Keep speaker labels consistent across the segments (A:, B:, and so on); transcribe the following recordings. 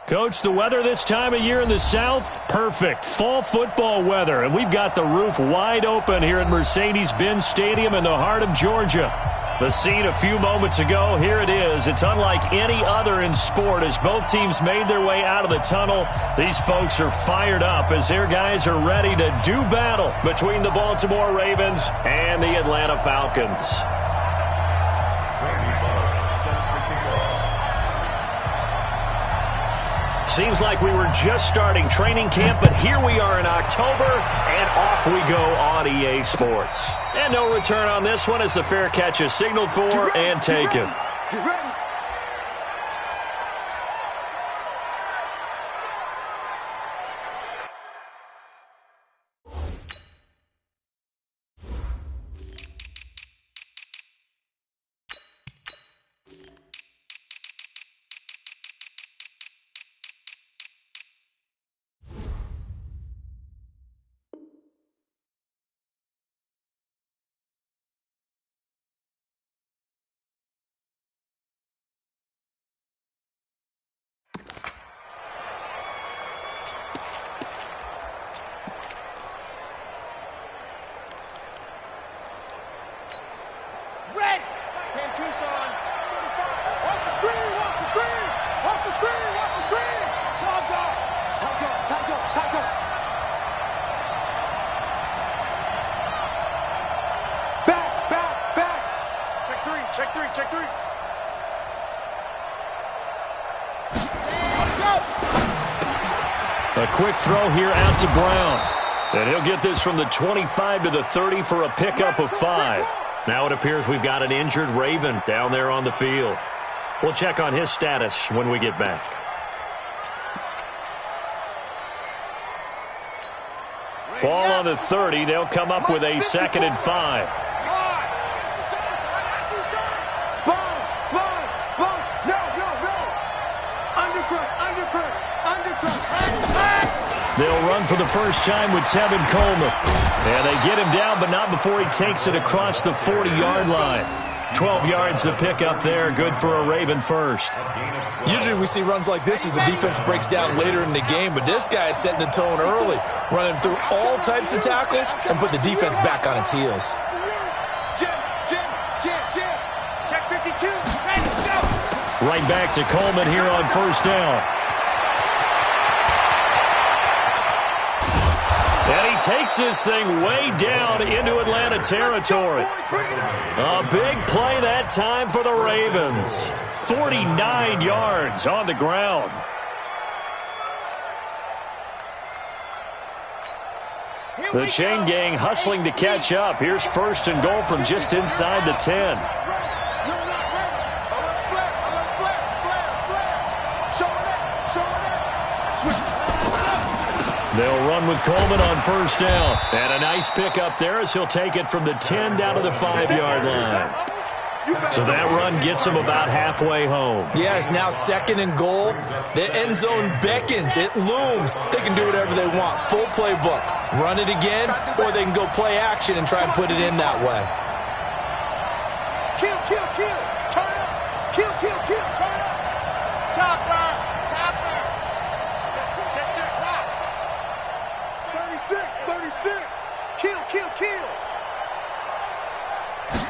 A: Coach, the weather this time of year in the South, perfect. Fall football weather, and we've got the roof wide open here at Mercedes-Benz Stadium in the heart of Georgia. The scene a few moments ago, here it is. It's unlike any other in sport as both teams made their way out of the tunnel. These folks are fired up as their guys are ready to do battle between the Baltimore Ravens and the Atlanta Falcons. Seems like we were just starting training camp, but here we are in October, and off we go on EA Sports. And no return on this one as the fair catch is signaled for and taken.
B: Check three.
A: A quick throw here out to Brown. And he'll get this from the 25 to the 30 for a pickup of 5. Now it appears we've got an injured Raven down there on the field. We'll check on his status when we get back. Ball on the 30. They'll come up with a 2nd and 5. They'll run for the first time with Tevin Coleman. And they get him down, but not before he takes it across the 40-yard line. 12 yards to pick up there. Good for a Raven first.
C: Usually we see runs like this as the defense breaks down later in the game, but this guy is setting the tone early, running through all types of tackles and put the defense back on its heels.
B: Check 52.
A: Right back to Coleman here on first down. And he takes this thing way down into Atlanta territory. A big play that time for the Ravens. 49 yards on the ground. The chain gang hustling to catch up. Here's 1st and goal from just inside the 10. They'll run with Coleman on first down. And a nice pickup there as he'll take it from the 10 down to the 5-yard line. So that run gets him about halfway home.
C: Yeah, it's now 2nd and goal. The end zone beckons. It looms. They can do whatever they want. Full playbook. Run it again, or they can go play action and try and put it in that way.
B: Kill. Turn up. Kill. Turn up. Chopper. 36. Kill.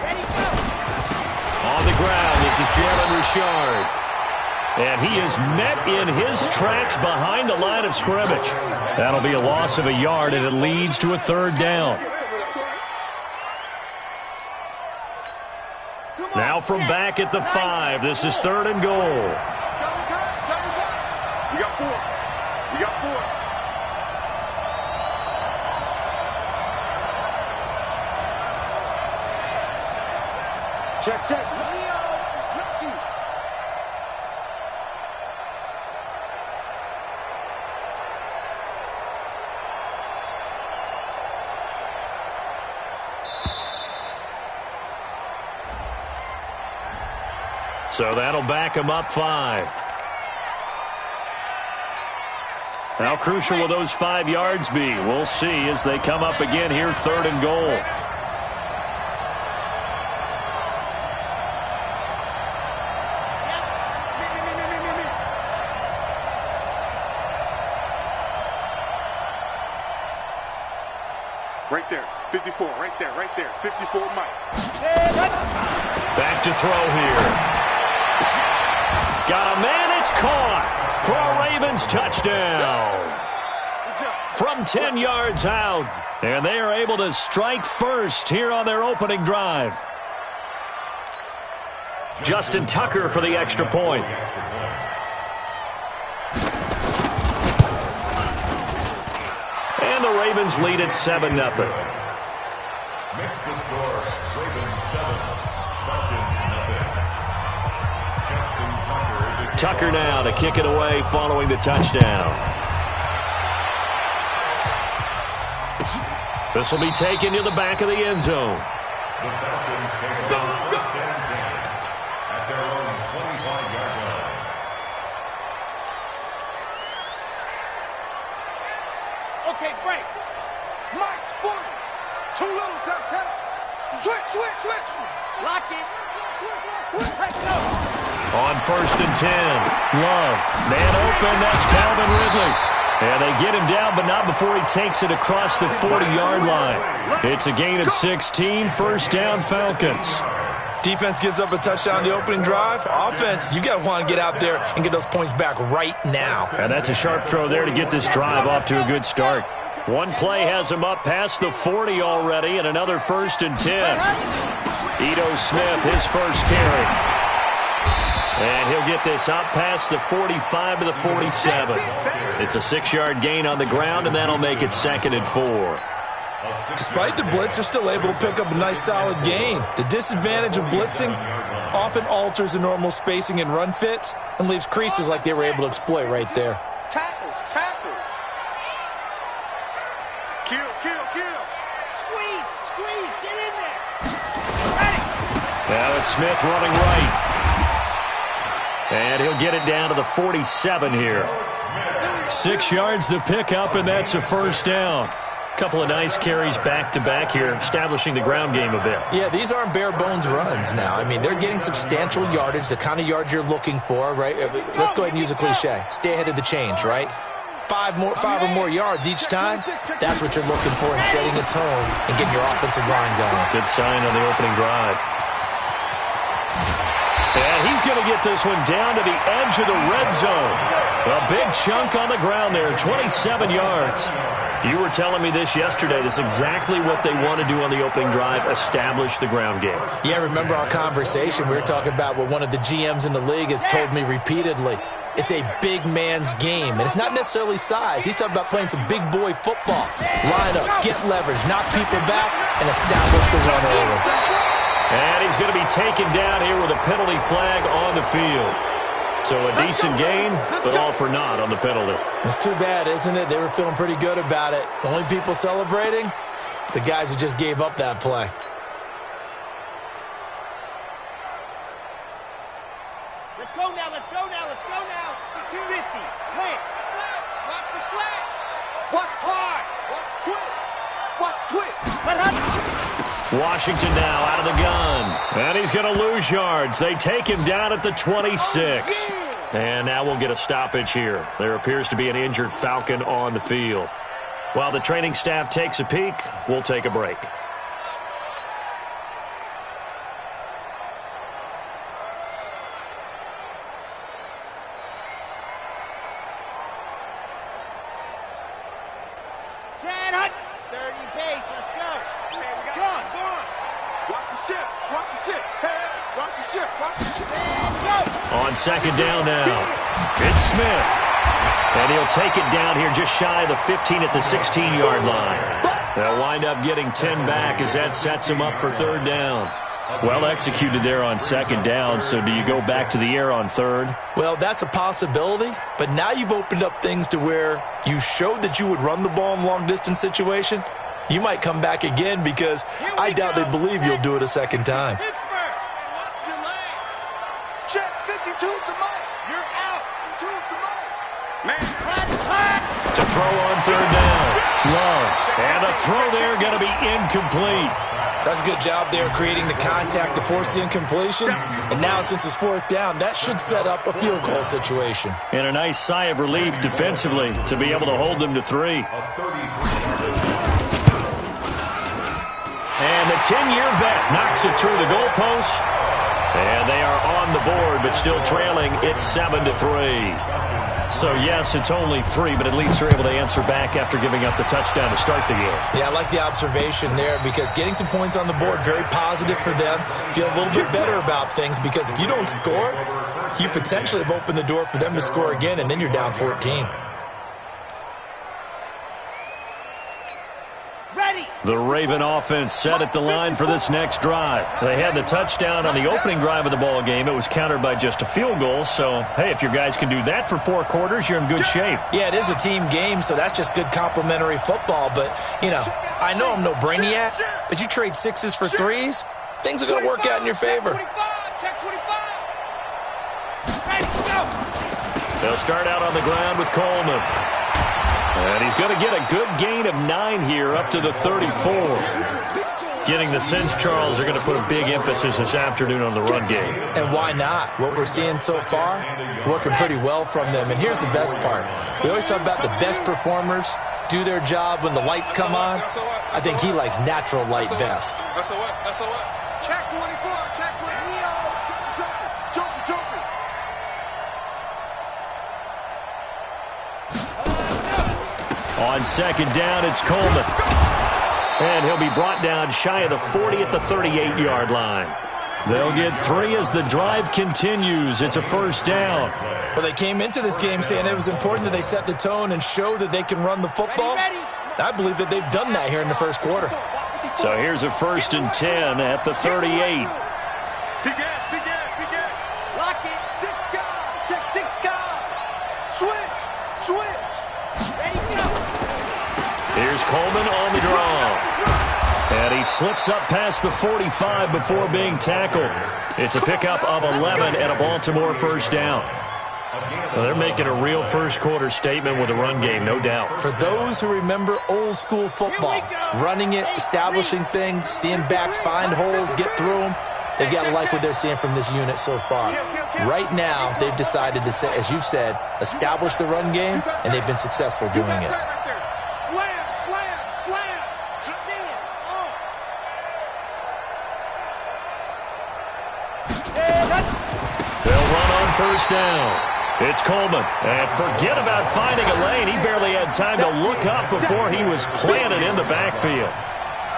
B: Ready, go.
A: On the ground, this is Jalen Richard. And he is met in his tracks behind the line of scrimmage. That'll be a loss of a yard, and it leads to a 3rd down. Now from back at the 5, this is 3rd and goal.
B: You got 4. Check.
A: So that'll back him up 5. How crucial will those 5 yards be? We'll see as they come up again here, 3rd and goal.
B: Right there. 54. Right there. Right there. 54 Mike.
A: Back to throw here. Got a man. It's caught for a Ravens touchdown. From 10 yards out. And they are able to strike first here on their opening drive. Justin Tucker for the extra point. And the Ravens lead at 7-0.
D: Makes the score Ravens 7, Falcons nothing.
A: Tucker now to kick it away following the touchdown. This will be taken to the back of the end zone.
D: The Falcons take over first and 10 at their own 25-yard line.
B: Okay, break. Mike's 40. Too little, cut. Switch. Lock it. Switch, no.
A: On 1st and 10, Love. Man open, that's Calvin Ridley. And they get him down, but not before he takes it across the 40-yard line. It's a gain of 16, first down Falcons.
C: Defense gives up a touchdown on the opening drive. Offense, you got to want to get out there and get those points back right now.
A: And that's a sharp throw there to get this drive off to a good start. One play has him up past the 40 already, and another 1st and 10. Ito Smith, his first carry. And he'll get this up past the 45 to the 47. It's a 6-yard gain on the ground, and that'll make it 2nd and 4.
C: Despite the blitz, they're still able to pick up a nice, solid gain. The disadvantage of blitzing often alters the normal spacing and run fits and leaves creases like they were able to exploit right there.
B: Tackles. Kill. Squeeze, get in there. Ready.
A: Now it's Smith running right. And he'll get it down to the 47 here. 6 yards the pickup, and that's a first down. Couple of nice carries back-to-back here, establishing the ground game a bit.
C: Yeah, these aren't bare-bones runs now. I mean, they're getting substantial yardage, the kind of yards you're looking for, right? Let's go ahead and use a cliche. Stay ahead of the change, right? 5 or more yards each time, that's what you're looking for in setting a tone and getting your offensive line going.
A: Good sign on the opening drive. And he's going to get this one down to the edge of the red zone. A big chunk on the ground there, 27 yards. You were telling me this yesterday. This is exactly what they want to do on the opening drive, establish the ground game.
C: Yeah, remember our conversation? We were talking about what one of the GMs in the league has told me repeatedly. It's a big man's game, and it's not necessarily size. He's talking about playing some big boy football. Line up, get leverage, knock people back, and establish the run early.
A: And he's going to be taken down here with a penalty flag on the field. So a decent gain, but all for naught on the penalty.
C: It's too bad, isn't it? They were feeling pretty good about it. The only people celebrating, the guys who just gave up that play.
B: Let's go now. 250. Clear. Watch the slack. Watch hard. Watch twitch. What happened?
A: Washington now out of the gun. And he's going to lose yards. They take him down at the 26. And now we'll get a stoppage here. There appears to be an injured Falcon on the field. While the training staff takes a peek, we'll take a break.
B: Set up. 30 pace. Let's go. Go on. Watch the ship. Hey, watch the ship. Go.
A: On second down now, it's Smith. And he'll take it down here just shy of the 15 at the 16-yard line. They'll wind up getting 10 back as that sets him up for third down. Well executed there on second down, so do you go back to the air on third?
C: Well, that's a possibility, but now you've opened up things to where you showed that you would run the ball in a long-distance situation. You might come back again because I doubt they believe you'll do it a second time.
B: Check 52 to Mike. You're out. 52 to Mike. Man,
A: To throw on third down. Love. And the throw there going to be incomplete.
C: That's a good job there creating the contact to force the incompletion. And now since it's fourth down, that should set up a field goal situation.
A: And a nice sigh of relief defensively to be able to hold them to 3. And the 10-year vet knocks it through the goalpost. And they are on the board, but still trailing. It's 7-3. So, yes, it's only 3, but at least they're able to answer back after giving up the touchdown to start the game.
C: Yeah, I like the observation there because getting some points on the board, very positive for them. Feel a little bit better about things because if you don't score, you potentially have opened the door for them to score again, and then you're down 14.
A: The Raven offense set at the line for this next drive. They had the touchdown on the opening drive of the ball game. It was countered by just a field goal. So, hey, if your guys can do that for 4 quarters, you're in good shape.
C: Yeah, it is a team game, so that's just good complimentary football. But, you know, I know I'm no brainiac, but you trade 6s for 3s, things are going to work out in your favor.
A: They'll start out on the ground with Coleman. And he's going to get a good gain of 9 here up to the 34. Getting the sense, Charles, they're going to put a big emphasis this afternoon on the run game.
C: And why not? What we're seeing so far is working pretty well from them. And here's the best part. We always talk about the best performers do their job when the lights come on. I think he likes natural light best.
B: Check 24, check 24.
A: On second down, it's Coleman. And he'll be brought down shy of the 40 at the 38-yard line. They'll get 3 as the drive continues. It's a first down.
C: Well, they came into this game saying it was important that they set the tone and show that they can run the football. I believe that they've done that here in the first quarter.
A: So here's a 1st and 10 at the 38.
B: Begin. Lock it. 6 guys. Check 6 guys. Switch. Ready, go.
A: Here's Coleman on the draw. And he slips up past the 45 before being tackled. It's a pickup of 11 and a Baltimore first down. Well, they're making a real first-quarter statement with a run game, no doubt.
C: For those who remember old-school football, running it, establishing things, seeing backs find holes, get through them, they've got to like what they're seeing from this unit so far. Right now, they've decided to, say, as you've said, establish the run game, and they've been successful doing it.
B: Slam.
A: They'll run on first down. It's Coleman. And forget about finding a lane. He barely had time to look up before he was planted in the backfield.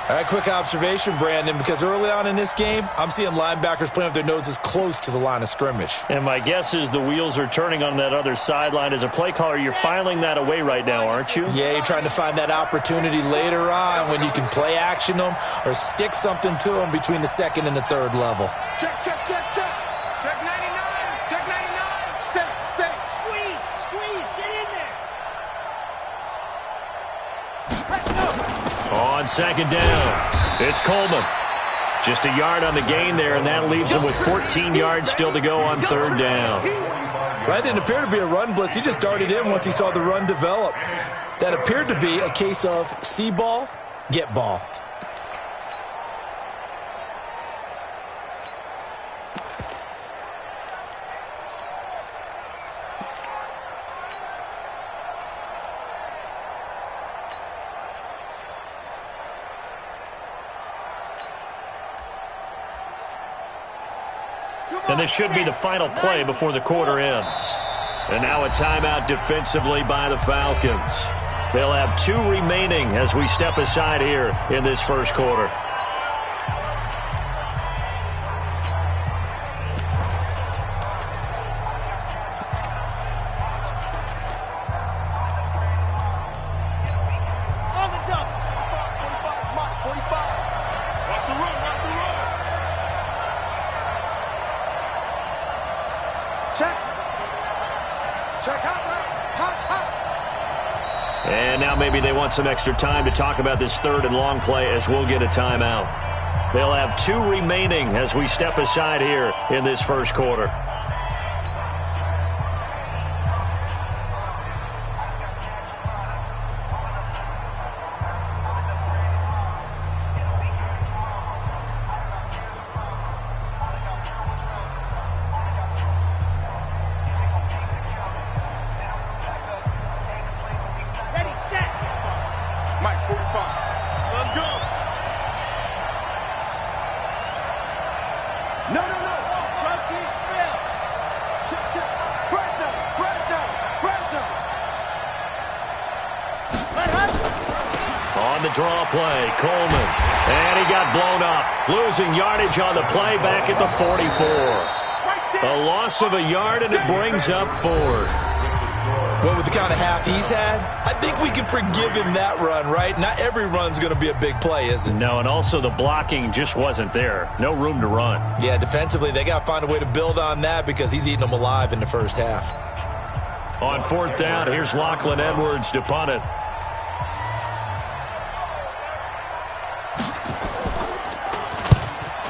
C: All right, quick observation, Brandon, because early on in this game, I'm seeing linebackers playing with their noses close to the line of scrimmage.
A: And my guess is the wheels are turning on that other sideline. As a play caller, you're filing that away right now, aren't you?
C: Yeah, you're trying to find that opportunity later on when you can play action them or stick something to them between the 2nd and the 3rd level.
B: Check. Check 99. Check 99. Set. Squeeze. Get in there. Let's go.
A: On second down, it's Coleman. Just a yard on the gain there, and that leaves him with 14 yards still to go on 3rd down.
C: That didn't appear to be a run blitz. He just darted in once he saw the run develop. That appeared to be a case of see ball, get ball.
A: And this should be the final play before the quarter ends. And now a timeout defensively by the Falcons. They'll have 2 remaining as we step aside here in this first quarter.
B: On the dump. 45, Mike, 45. Watch the run. Check hot.
A: And now maybe they want some extra time to talk about this 3rd and long play as we'll get a timeout. They'll have 2 remaining as we step aside here in this first quarter. on the draw play. Coleman. And he got blown up. Losing yardage on the play back at the 44. A loss of a yard, and it brings up fourth.
C: Well, with the kind of half he's had, I think we can forgive him that run, right? Not every run's going to be a big play, is it?
A: No, and also the blocking just wasn't there. No room to run.
C: Yeah, defensively, they got to find a way to build on that because he's eating them alive in the first half.
A: On fourth down, here's Lachlan Edwards to punt it.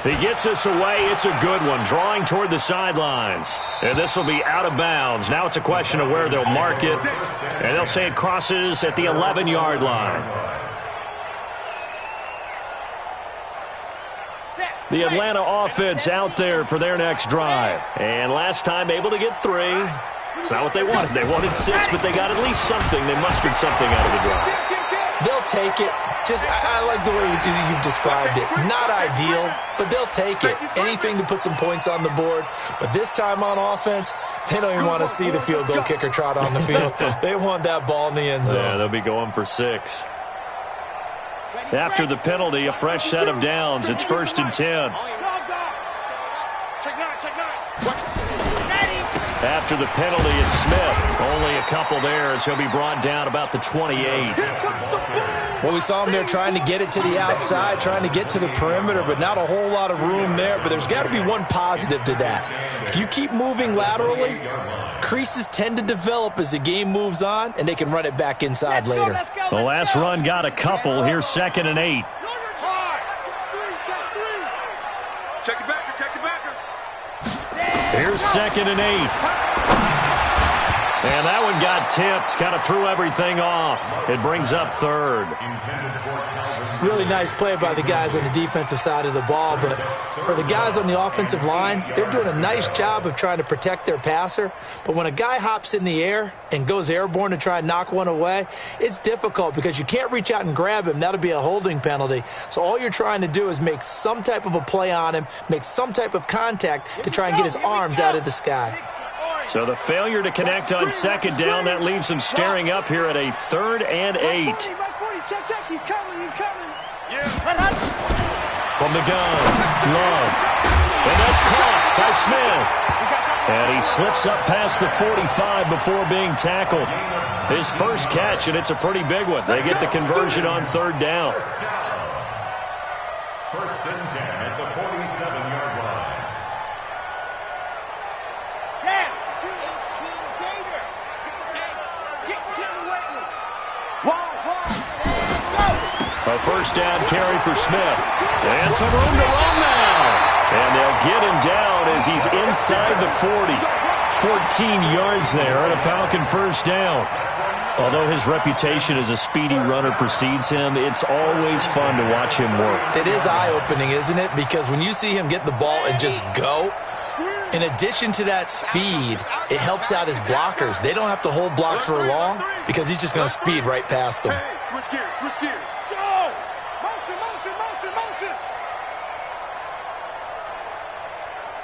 A: He gets us away. It's a good one. Drawing toward the sidelines. And this will be out of bounds. Now it's a question of where they'll mark it. And they'll say it crosses at the 11-yard line. The Atlanta offense out there for their next drive. And last time able to get 3. It's not what they wanted. They wanted 6, but they got at least something. They mustered something out of the drive.
C: They'll take it. I like the way you've described it. Not ideal, but they'll take it. Anything to put some points on the board. But this time on offense, they don't even want to see the field goal kicker trot on the field. They want that ball in the end zone.
A: Yeah, they'll be going for 6. After the penalty, a fresh set of downs. It's 1st and 10. After the penalty, it's Smith. Only a couple there as he'll be brought down about the 28.
C: Well, we saw him there trying to get it to the outside, trying to get to the perimeter, but not a whole lot of room there. But there's got to be one positive to that. If you keep moving laterally, creases tend to develop as the game moves on, and they can run it back inside later.
A: The last run got a couple. Here's 2nd and 8.
B: Check it back.
A: Here's 2nd and 8. And that one got tipped. Kind of threw everything off. It brings up 3rd.
C: Really nice play by the guys on the defensive side of the ball, but for the guys on the offensive line, they're doing a nice job of trying to protect their passer. But when a guy hops in the air and goes airborne to try and knock one away, it's difficult because you can't reach out and grab him. That'll be a holding penalty. So all you're trying to do is make some type of a play on him, make some type of contact to try and get his arms out of the sky.
A: So the failure to connect on 2nd down, that leaves him staring up here at a 3rd and 8.
B: He's coming.
A: From the gun, Love. And that's caught by Smith. And he slips up past the 45 before being tackled. His first catch, and it's a pretty big one. They get the conversion on 3rd down.
D: 1st and 10 at the 47-yard line.
A: A 1st down carry for Smith. And some room to run now. And they'll get him down as he's inside the 40. 14 yards there and a Falcon 1st down. Although his reputation as a speedy runner precedes him, it's always fun to watch him work.
C: It is eye-opening, isn't it? Because when you see him get the ball and just go, in addition to that speed, it helps out his blockers. They don't have to hold blocks for long because he's just going to speed right past them.
B: Switch gears. Go! Motion.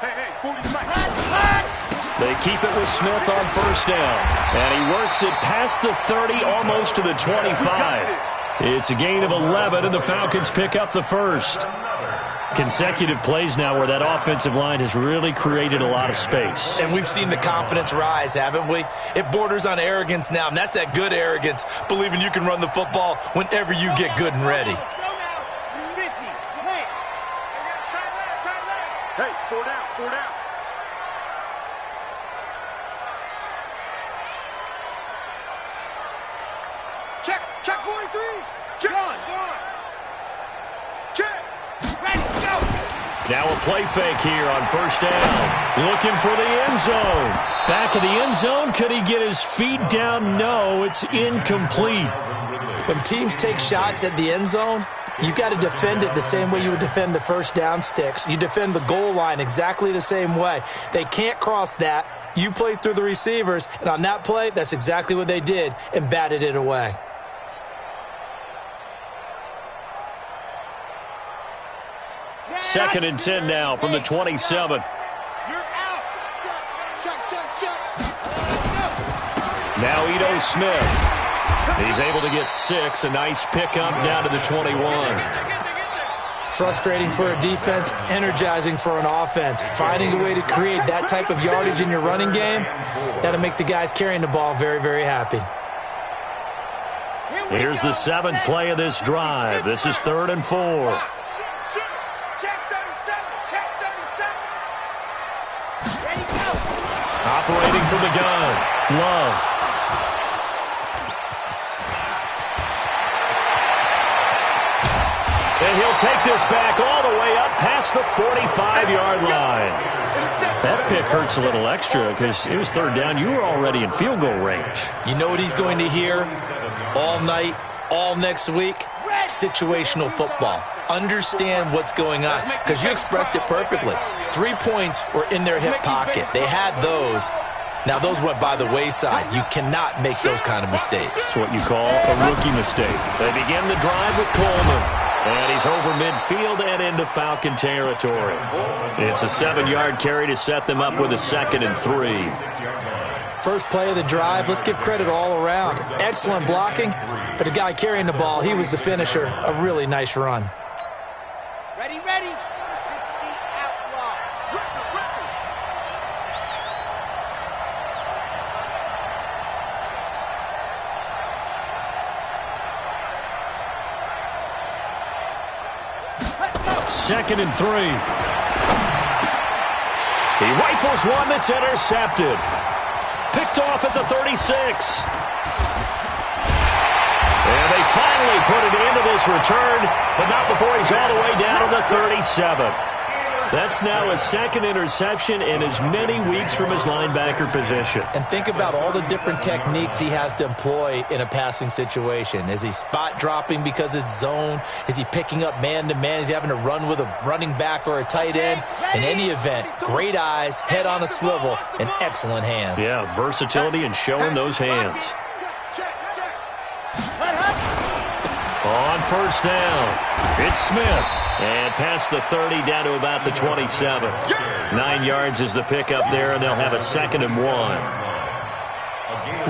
B: Hey, 40's Mike.
A: They keep it with Smith on 1st down. And he works it past the 30, almost to the 25. It's a gain of 11, and the Falcons pick up the 1st. Consecutive plays now where that offensive line has really created a lot of space.
C: And we've seen the confidence rise, haven't we? It borders on arrogance now, and that's that good arrogance, believing you can run the football whenever you get good and ready.
B: Let's go now. 50. Hey. Hey, 4 down. Check 43. Gone. Check. Ready, go.
A: Now a play fake here on 1st down. Looking for the end zone. Back of the end zone. Could he get his feet down? No, it's incomplete.
C: When teams take shots at the end zone, you've got to defend it the same way you would defend the 1st down sticks. You defend the goal line exactly the same way. They can't cross that. You play through the receivers, and on that play, that's exactly what they did and batted it away.
A: Second and 10 now from the 27.
B: You're out. Check.
A: Now Ito Smith. He's able to get 6. A nice pickup down to the 21.
C: Frustrating for a defense, energizing for an offense. Finding a way to create that type of yardage in your running game, that'll make the guys carrying the ball very, very happy.
A: Here's the 7th play of this drive. This is 3rd and 4. Operating from the gun, Love. And he'll take this back all the way up past the 45-yard line. That pick hurts a little extra because it was 3rd down. You were already in field goal range.
C: You know what he's going to hear all night, all next week? Situational football. Understand what's going on, because you expressed it perfectly. 3 points were in their hip pocket. They had those. Now, those went by the wayside. You cannot make those kind of mistakes.
A: It's what you call a rookie mistake. They begin the drive with Coleman. And he's over midfield and into Falcon territory. It's a 7-yard carry to set them up with a 2nd and 3.
C: First play of the drive, let's give credit all around. Excellent blocking, but the guy carrying the ball, he was the finisher. A really nice run.
B: Ready, ready. 60 outlaw.
A: Second and 3. He rifles one that's intercepted. Picked off at the 36. And they finally put it into this return, but not before he's all the way down to the 37. That's now his 2nd interception in as many weeks from his linebacker position.
C: And think about all the different techniques he has to employ in a passing situation. Is he spot dropping because it's zone? Is he picking up man-to-man? Is he having to run with a running back or a tight end? In any event, great eyes, head on a swivel, and excellent hands.
A: Yeah, versatility and showing those hands. On 1st down, it's Smith. And past the 30 down to about the 27. 9 yards is the pickup there, and they'll have a 2nd and 1.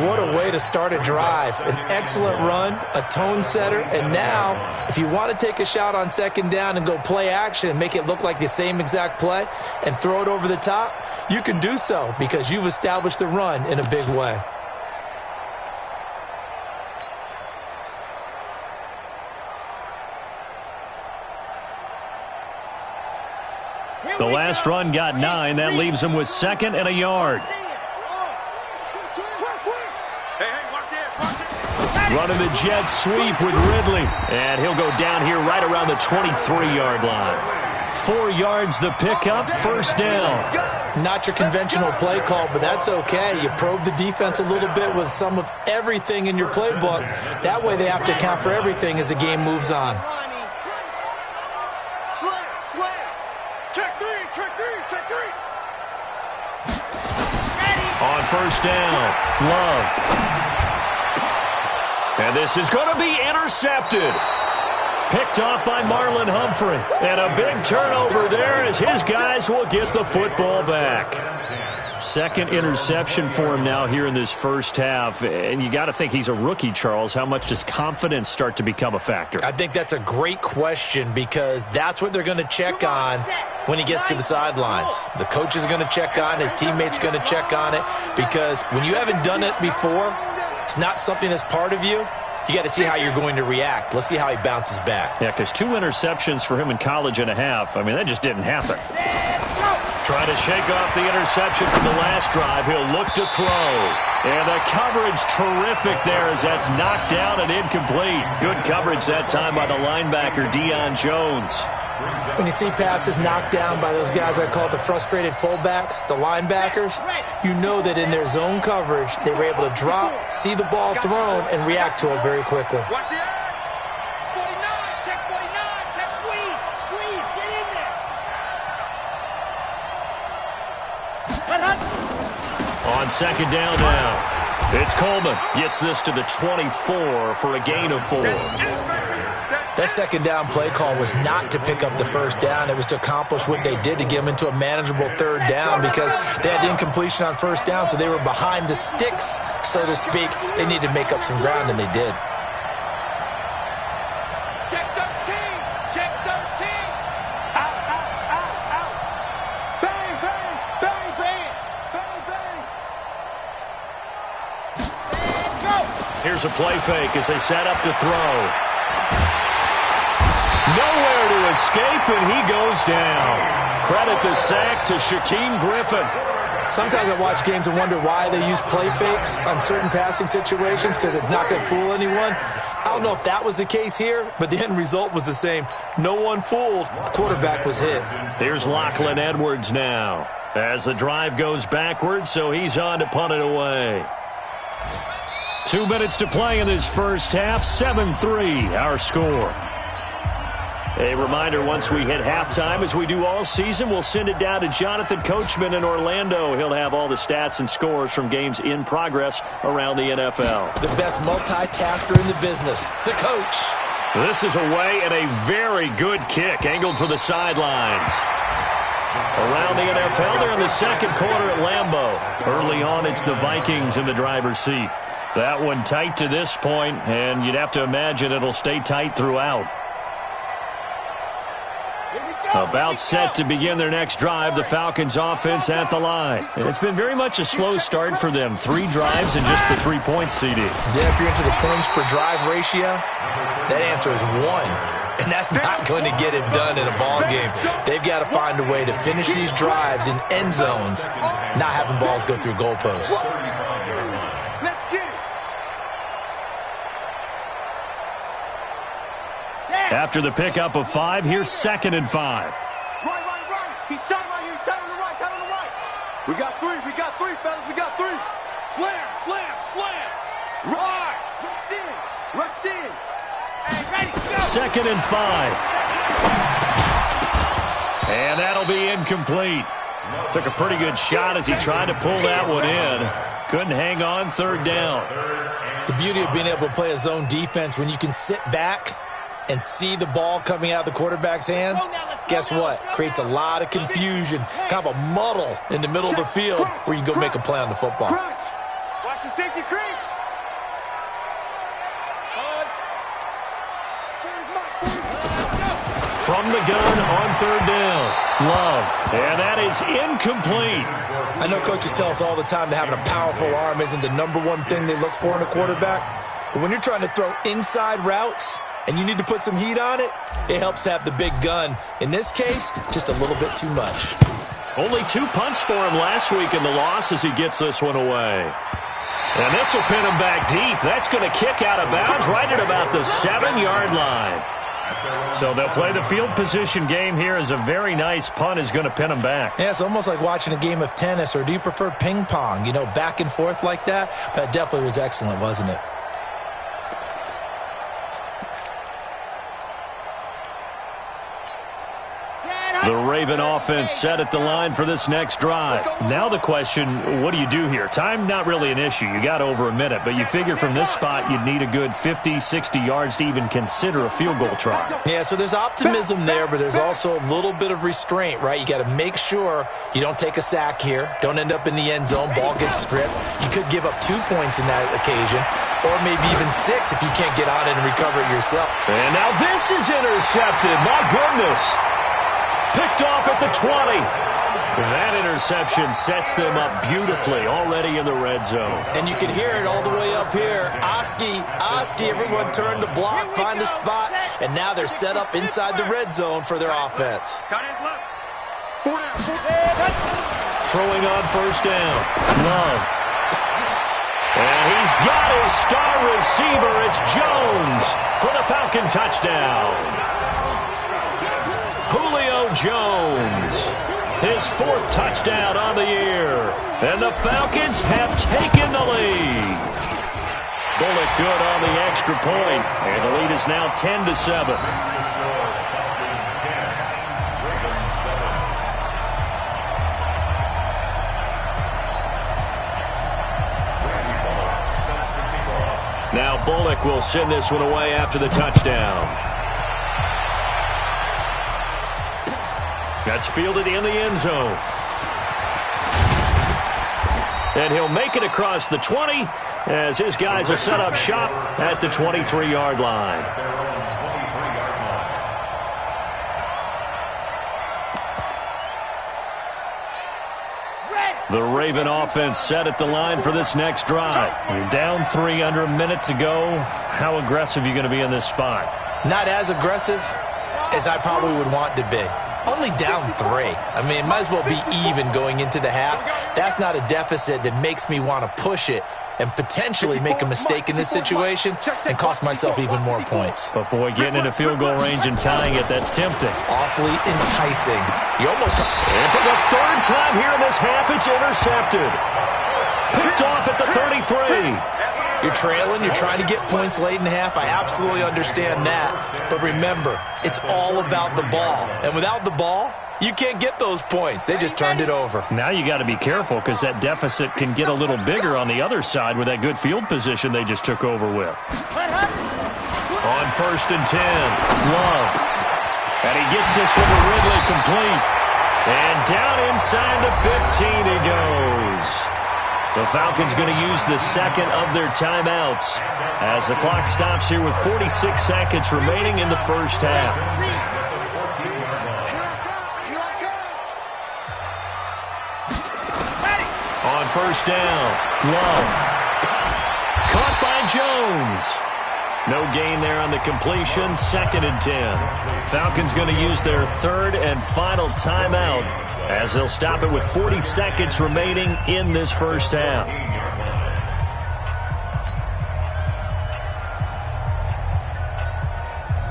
C: What a way to start a drive. An excellent run, a tone setter, and now, if you want to take a shot on 2nd down and go play action and make it look like the same exact play and throw it over the top, you can do so because you've established the run in a big way.
A: The last run got 9. That leaves him with 2nd and a yard. Running the jet sweep with Ridley. And he'll go down here right around the 23-yard line. 4 yards the pickup, 1st down.
C: Not your conventional play call, but that's okay. You probe the defense a little bit with some of everything in your playbook. That way they have to account for everything as the game moves on.
A: On 1st down, Love. And this is going to be intercepted. Picked off by Marlon Humphrey. And a big turnover there as his guys will get the football back. 2nd interception for him now here in this first half. And you got to think he's a rookie, Charles. How much does confidence start to become a factor?
C: I think that's a great question because that's what they're going to check on when he gets to the sidelines. The coach is going to check on, his teammates going to check on it, because when you haven't done it before, it's not something that's part of you. You got to see how you're going to react. Let's see how he bounces back.
A: Yeah, because 2 interceptions for him in college and a half. I mean, that just didn't happen. Trying to shake off the interception from the last drive. He'll look to throw. And the coverage terrific there as that's knocked down and incomplete. Good coverage that time by the linebacker, Deion Jones.
C: When you see passes knocked down by those guys I call the frustrated fullbacks, the linebackers, you know that in their zone coverage, they were able to drop, see the ball thrown, and react to it very quickly.
B: Watch the eye. 49, check 49, check squeeze, get in there.
A: On 2nd down now, it's Coleman. Gets this to the 24 for a gain of 4.
C: That second down play call was not to pick up the first down. It was to accomplish what they did to get them into a manageable third down because they had incompletion on first down, so they were behind the sticks, so to speak. They needed to make up some ground, and they did.
B: Check 13. Check 13. Out, out, out, out. Bang, bang, bang, bang. Bang, bang. Stand, go.
A: Here's a play fake as they set up to throw. Nowhere to escape, and he goes down. Credit the sack to Shaquem Griffin.
C: Sometimes I watch games and wonder why they use play fakes on certain passing situations because it's not going to fool anyone. I don't know if that was the case here, but the end result was the same. No one fooled. The quarterback was hit.
A: Here's Lachlan Edwards now as the drive goes backwards, so he's on to punt it away. 2 minutes to play in this first half. 7-3 our score. A reminder, once we hit halftime, as we do all season, we'll send it down to Jonathan Coachman in Orlando. He'll have all the stats and scores from games in progress around the NFL.
C: The best multitasker in the business, the coach.
A: This is away and a very good kick, angled for the sidelines. Around the NFL, they're in the second quarter at Lambeau. Early on, it's the Vikings in the driver's seat. That one tight to this point, and you'd have to imagine it'll stay tight throughout. About set to begin their next drive, the Falcons offense at the line. And it's been very much a slow start for them. 3 drives and just the 3 points, CD.
C: Yeah, if you're into the points per drive ratio, that answer is 1. And that's not going to get it done in a ball game. They've got to find a way to finish these drives in end zones, not having balls go through goalposts.
B: Let's get it.
A: After the pickup of 5, here's 2nd and 5.
B: Right. He's tight right here. He's tight on the right. Tight on the right. We got 3, fellas. We got 3. Slam. Right. Rush in. Hey, ready, go.
A: 2nd and 5. And that'll be incomplete. Took a pretty good shot as he tried to pull that one in. Couldn't hang on, 3rd down.
C: The beauty of being able to play a zone defense when you can sit back and see the ball coming out of the quarterback's hands, guess what? Creates a lot of confusion, kind of a muddle in the middle of the field where you can go make a play on the football.
B: Watch the safety creep.
A: From the gun on 3rd down. Love. And that is incomplete.
C: I know coaches tell us all the time that having a powerful arm isn't the #1 thing they look for in a quarterback. But when you're trying to throw inside routes and you need to put some heat on it, it helps have the big gun. In this case, just a little bit too much.
A: Only 2 punts for him last week in the loss as he gets this one away. And this will pin him back deep. That's going to kick out of bounds right at about the 7-yard line. So they'll play the field position game here as a very nice punt is going to pin them back.
C: Yeah, it's almost like watching a game of tennis, or do you prefer ping pong? You know, back and forth like that? That definitely was excellent, wasn't it?
A: The Raven offense set at the line for this next drive. Now the question, what do you do here? Time, not really an issue. You got over a minute, but you figure from this spot you'd need a good 50, 60 yards to even consider a field goal try.
C: Yeah, so there's optimism there, but there's also a little bit of restraint, right? You got to make sure you don't take a sack here, don't end up in the end zone, ball gets stripped. You could give up 2 points in that occasion, or maybe even 6 if you can't get on it and recover it yourself.
A: And now this is intercepted. My goodness. Picked off at the 20. That interception sets them up beautifully already in the red zone.
C: And you can hear it all the way up here. Oski, everyone turned to block, find a spot, and now they're set up inside the red zone for their offense.
A: Throwing on 1st down. Love. And he's got his star receiver. It's Jones for the Falcon touchdown. Julio Jones, his 4th touchdown on the year. And the Falcons have taken the lead. Bullock good on the extra point, and the lead is now 10-7. Now Bullock will send this one away after the touchdown. That's fielded in the end zone. And he'll make it across the 20 as his guys will set up shop at the 23-yard line. The Raven offense set at the line for this next drive. You're down 3 under a minute to go. How aggressive are you going to be in this spot?
C: Not as aggressive as I probably would want to be. Only down 3. I mean, it might as well be even going into the half. That's not a deficit that makes me want to push it and potentially make a mistake in this situation and cost myself even more points.
A: But, boy, getting into field goal range and tying it, that's tempting.
C: Awfully enticing. You almost...
A: And for the third time here in this half, it's intercepted. Picked off at the 33.
C: You're trailing, you're trying to get points late in the half. I absolutely understand that. But remember, it's all about the ball. And without the ball, you can't get those points. They just turned it over.
A: Now you got to be careful because that deficit can get a little bigger on the other side with that good field position they just took over with. On 1st and 10, Love. And he gets this one to Ridley complete. And down inside the 15 he goes. The Falcons going to use the second of their timeouts as the clock stops here with 46 seconds remaining in the first half. On 1st down, Love. Caught by Jones. No gain there on the completion. 2nd and 10. Falcons going to use their third and final timeout as they'll stop it with 40 seconds remaining in this first half.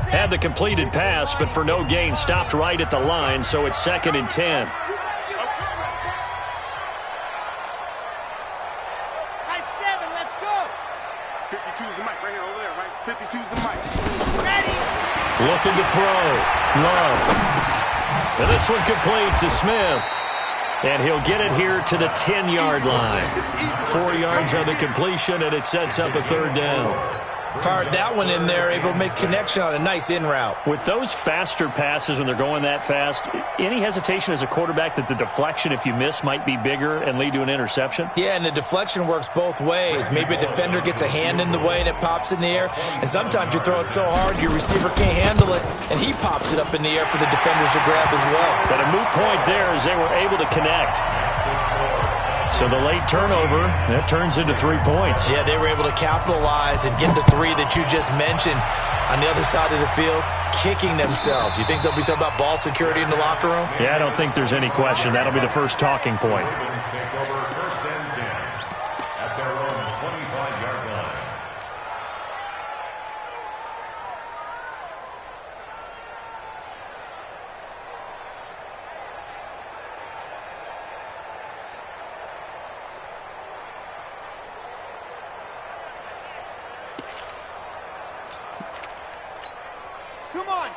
A: Had the completed pass, but for no gain, stopped right at the line, so it's 2nd and 10. Looking to throw. Love. And this one complete to Smith. And he'll get it here to the 10-yard line. 4 yards on the completion, and it sets up a 3rd down.
C: Fired that one in there, able to make connection on a nice in route.
A: With those faster passes when they're going that fast, any hesitation as a quarterback that the deflection, if you miss, might be bigger and lead to an interception?
C: Yeah, and the deflection works both ways. Maybe a defender gets a hand in the way and it pops in the air. And sometimes you throw it so hard your receiver can't handle it, and he pops it up in the air for the defenders to grab as well.
A: But a moot point there as they were able to connect. So the late turnover, that turns into 3 points.
C: Yeah, they were able to capitalize and get the 3 that you just mentioned on the other side of the field, kicking themselves. You think they'll be talking about ball security in the locker room?
A: Yeah, I don't think there's any question. That'll be the first talking point.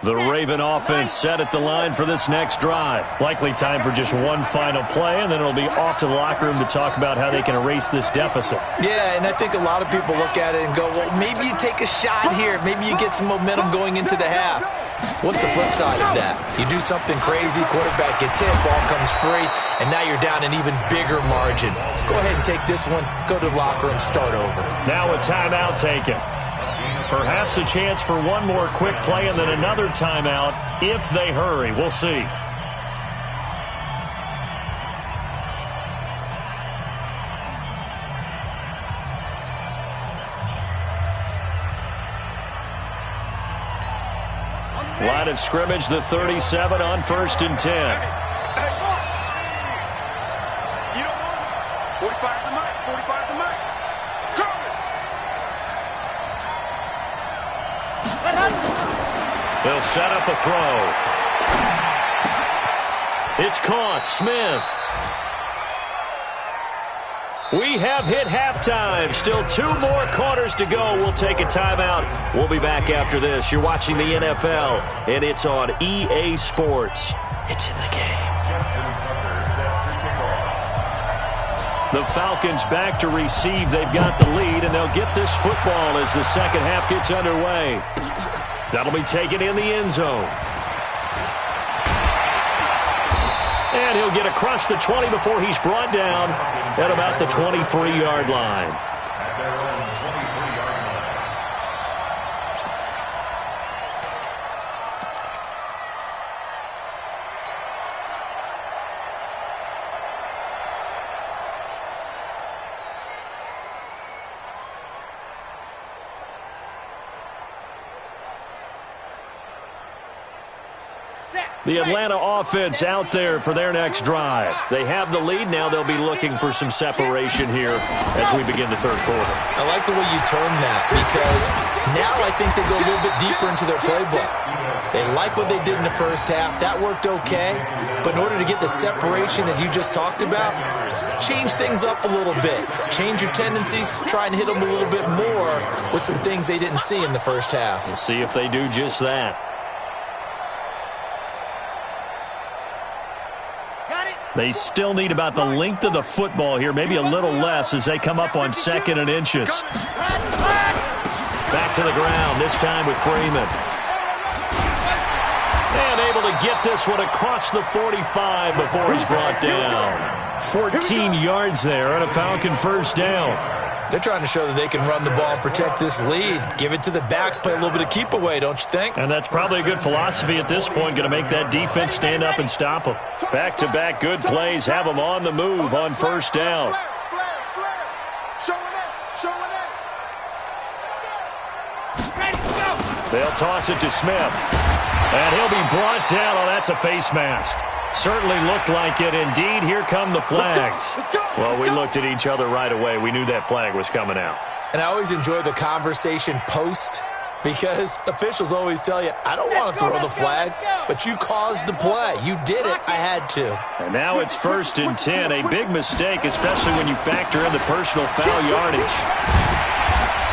A: The Raven offense set at the line for this next drive. Likely time for just one final play, and then it'll be off to the locker room to talk about how they can erase this deficit.
C: Yeah, and I think a lot of people look at it and go, well, maybe you take a shot here. Maybe you get some momentum going into the half. What's the flip side of that? You do something crazy, quarterback gets hit, ball comes free, and now you're down an even bigger margin. Go ahead and take this one, go to the locker room, start over.
A: Now a timeout taken. Perhaps a chance for one more quick play and then another timeout if they hurry. We'll see. Line of scrimmage, the 37 on 1st and 10.
B: 45 to Mike. 45 to Mike.
A: They'll set up a throw. It's caught. Smith. We have hit halftime. Still 2 more quarters to go. We'll take a timeout. We'll be back after this. You're watching the NFL, and it's on EA Sports. It's in the game. The Falcons back to receive. They've got the lead, and they'll get this football as the second half gets underway. That'll be taken in the end zone. And he'll get across the 20 before he's brought down at about the 23-yard line.
D: At their own 23-yard line.
A: The Atlanta offense out there for their next drive. They have the lead. Now they'll be looking for some separation here as we begin the third quarter.
C: I like the way you turn that because now I think they go a little bit deeper into their playbook. They like what they did in the first half. That worked okay. But in order to get the separation that you just talked about, change things up a little bit. Change your tendencies. Try and hit them a little bit more with some things they didn't see in the first half.
A: We'll see if they do just that. They still need about the length of the football here, maybe a little less as they come up on 2nd and inches. Back to the ground, this time with Freeman. And able to get this one across the 45 before he's brought down. 14 yards there and a Falcon first down.
C: They're trying to show that they can run the ball and protect this lead. Give it to the backs, play a little bit of keep away, don't you think?
A: And that's probably a good philosophy at this point, going to make that defense stand up and stop them. Back-to-back good plays, have them on the move on first down. They'll toss it to Smith. And he'll be brought down. Oh, that's a face mask. Certainly looked like it. Indeed, here come the flags. Well, we looked at each other right away. We knew that flag was coming out.
C: And I always enjoy the conversation post because officials always tell you, I don't want to throw the flag, but you caused the play. You did it. I had to.
A: And now it's 1st and 10. A big mistake, especially when you factor in the personal foul yardage.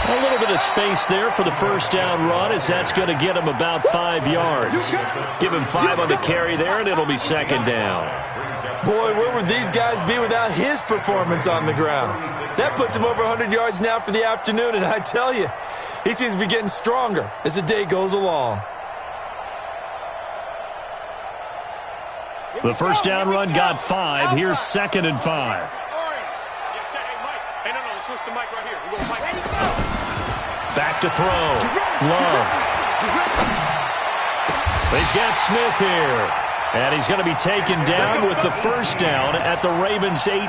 A: A little bit of space there for the first down run as that's going to get him about 5 yards. Give him 5 on the carry there, and it'll be 2nd down.
C: Boy, where would these guys be without his performance on the ground? That puts him over 100 yards now for the afternoon, and I tell you, he seems to be getting stronger as the day goes along.
A: The first down run got 5. Here's 2nd and 5. Back to throw. Love. He's got Smith here. And he's going to be taken down with the first down at the Ravens' 18.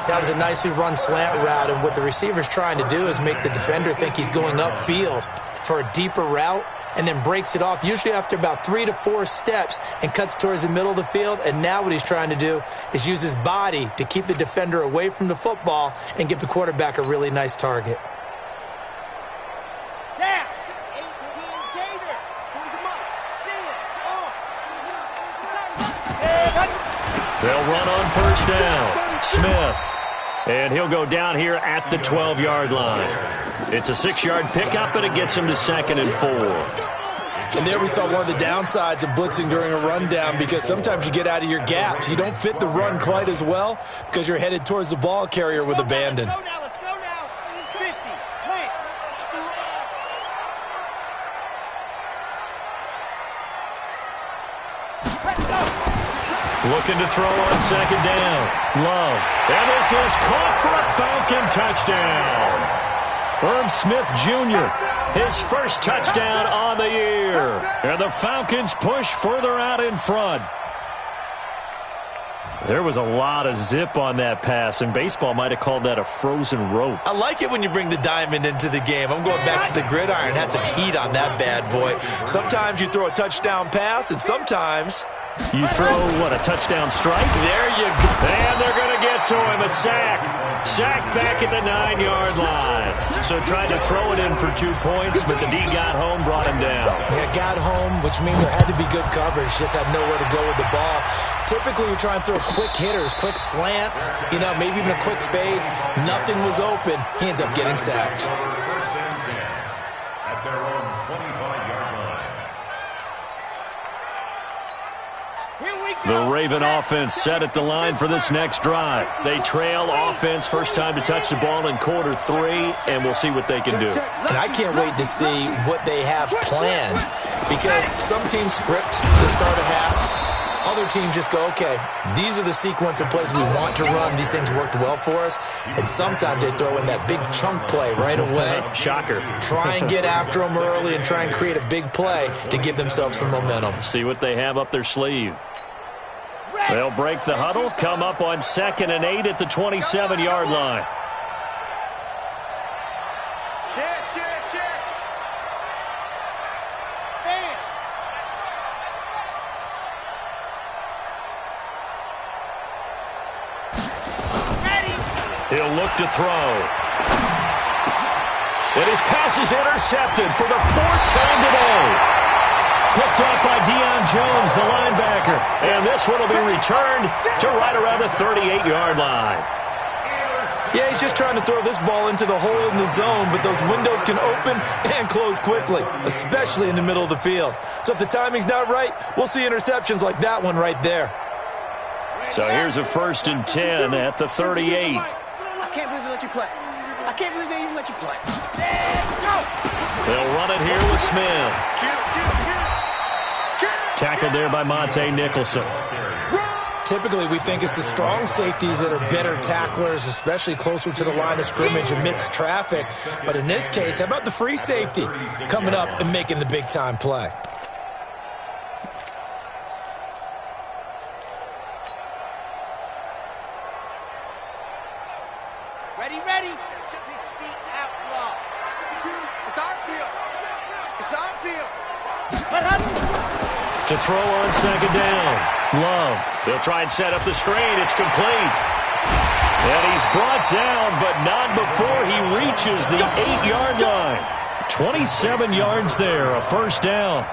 C: That was a nicely run slant route, and what the receiver's trying to do is make the defender think he's going upfield for a deeper route and then breaks it off, usually after about 3 to 4 steps, and cuts towards the middle of the field. And now what he's trying to do is use his body to keep the defender away from the football and give the quarterback a really nice target.
A: They'll run on first down. Smith. And he'll go down here at the 12-yard line. It's a 6-yard pickup, but it gets him to 2nd and 4.
C: And there we saw one of the downsides of blitzing during a rundown, because sometimes you get out of your gaps. You don't fit the run quite as well because you're headed towards the ball carrier with abandon.
B: Let's go now. 50. Plant.
A: Looking to throw on 2nd down. Love. And this is caught for a Falcon touchdown. Herb Smith Jr., his first touchdown on the year. And the Falcons push further out in front. There was a lot of zip on that pass, and baseball might have called that a frozen rope.
C: I like it when you bring the diamond into the game. I'm going back to the gridiron. Had some heat on that bad boy. Sometimes you throw a touchdown pass, and sometimes
A: you throw, what, a touchdown strike?
C: There you go.
A: And they're going to get to him, a sack. Sack back at the 9-yard line. So tried to throw it in for 2 points, but the D got home, brought him down.
C: Yeah, got home, which means there had to be good coverage. Just had nowhere to go with the ball. Typically, you try and throw quick hitters, quick slants, maybe even a quick fade. Nothing was open. He ends up getting sacked.
D: First and 10 at their own 25-yard line.
A: The Raven offense set at the line for this next drive. They trail offense, first time to touch the ball in quarter 3, and we'll see what they can do.
C: And I can't wait to see what they have planned, because some teams script to start a half, Other teams just go, okay, these are the sequence of plays we want to run. These things worked well for us. And sometimes they throw in that big chunk play right away.
A: Shocker.
C: Try and get after them early and try and create a big play to give themselves some momentum.
A: See what they have up their sleeve. They'll break the huddle, come up on 2nd and 8 at the 27-yard line. He'll look to throw. And his pass is intercepted for the 4th time today. Picked off by Deion Jones, the linebacker. And this one will be returned to right around the 38-yard line.
C: Yeah, he's just trying to throw this ball into the hole in the zone, but those windows can open and close quickly, especially in the middle of the field. So if the timing's not right, we'll see interceptions like that one right there.
A: So here's a 1st and 10 at the 38.
B: I can't believe they let you play. I can't believe they even let you play.
A: They'll run it here with Smith. Tackled there by Monte Nicholson.
C: Typically, we think it's the strong safeties that are better tacklers, especially closer to the line of scrimmage amidst traffic. But in this case, how about the free safety coming up and making the big-time play?
B: Ready. 60 out raw. It's our field. It's our field.
A: To throw on 2nd down. Love. They'll try and set up the screen. It's complete. And he's brought down, but not before he reaches the 8-yard line. 27 yards there, a 1st down.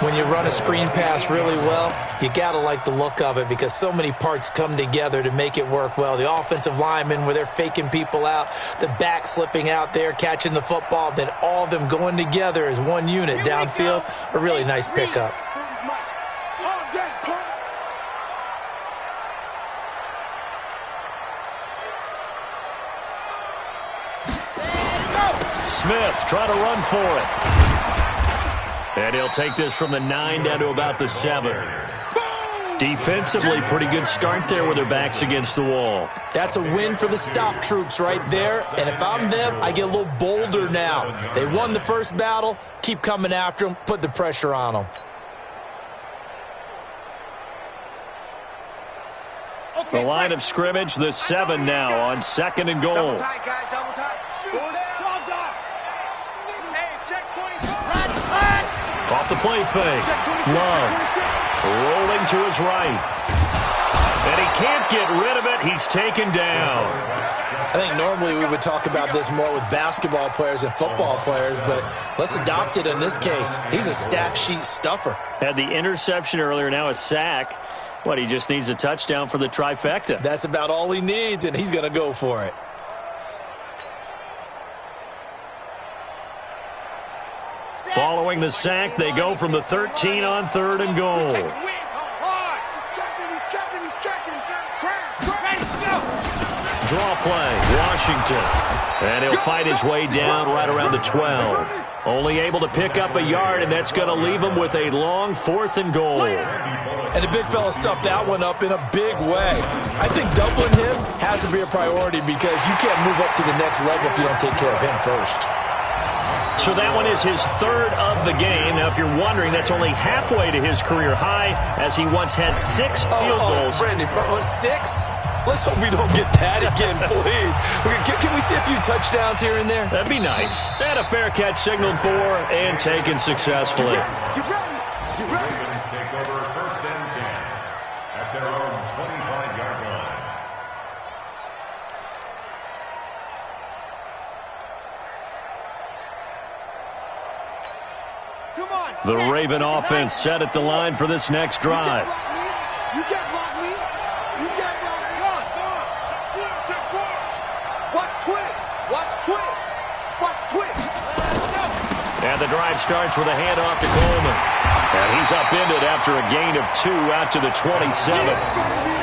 C: When you run a screen pass really well, you got to like the look of it because so many parts come together to make it work well. The offensive linemen, where they're faking people out, the back slipping out there, catching the football, then all of them going together as one unit downfield, a really nice pickup.
A: Smith trying to run for it. And he'll take this from the 9 down to about the 7. Defensively, pretty good start there with their backs against the wall.
C: That's a win for the stop troops right there. And if I'm them, I get a little bolder now. They won the first battle. Keep coming after them. Put the pressure on them.
A: The line of scrimmage, the 7 now on 2nd and goal.
B: Double tight, guys. Double tight.
A: Off the play fake. Love rolling to his right. And he can't get rid of it. He's taken down.
C: I think normally we would talk about this more with basketball players and football players, but let's adopt it in this case. He's a stat sheet stuffer.
A: Had the interception earlier, now a sack. What, he just needs a touchdown for the trifecta.
C: That's about all he needs, and he's going to go for it.
A: Following the sack, they go from the 13 on 3rd and goal. Draw play, Washington. And he'll fight his way down right around the 12. Only able to pick up a yard, and that's going to leave him with a long 4th and goal.
C: And the big fella stuffed that one up in a big way. I think doubling him has to be a priority because you can't move up to the next level if you don't take care of him first.
A: So that one is his 3rd of the game. Now, if you're wondering, that's only halfway to his career high as he once had 6 field goals.
C: Brandon, 6? Let's hope we don't get that again, please. Can we see a few touchdowns here and there?
A: That'd be nice. And a fair catch signaled for and taken successfully.
D: Ravens take over 1st and 10 at their own 25-yard line.
A: The Raven offense set at the line for this next drive.
B: You can't block me. You can't block me. Come on. Watch twins. Watch twins. Watch twins.
A: And the drive starts with a handoff to Coleman. And he's upended after a gain of 2 out to the 27.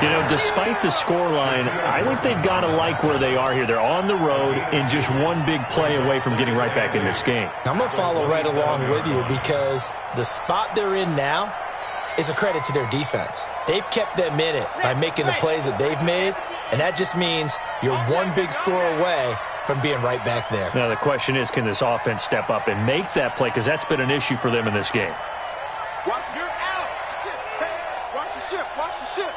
A: You know, despite the scoreline, I think they've got to like where they are here. They're on the road and just one big play away from getting right back in this game.
C: I'm going to follow right along with you because the spot they're in now is a credit to their defense. They've kept them in it by making the plays that they've made, and that just means you're one big score away from being right back there.
A: Now the question is, can this offense step up and make that play? Because that's been an issue for them in this game.
B: Watch your out. Ship. Hey, watch the ship. Watch the ship.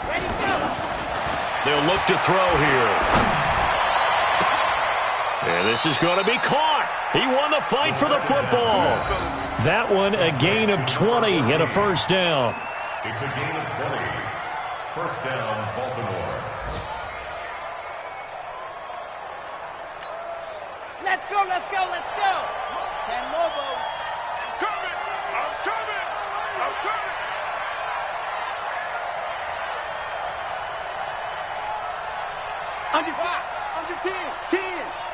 B: Ready, go.
A: They'll look to throw here. And this is going to be caught. He won the fight for the football. That one, a gain of 20 and a first down.
D: It's a gain of 20. First down, Baltimore.
B: Let's go, let's go, let's go. Ten Lobo. I'm coming. I'm coming. I'm coming. Under 5. Under 10. 10.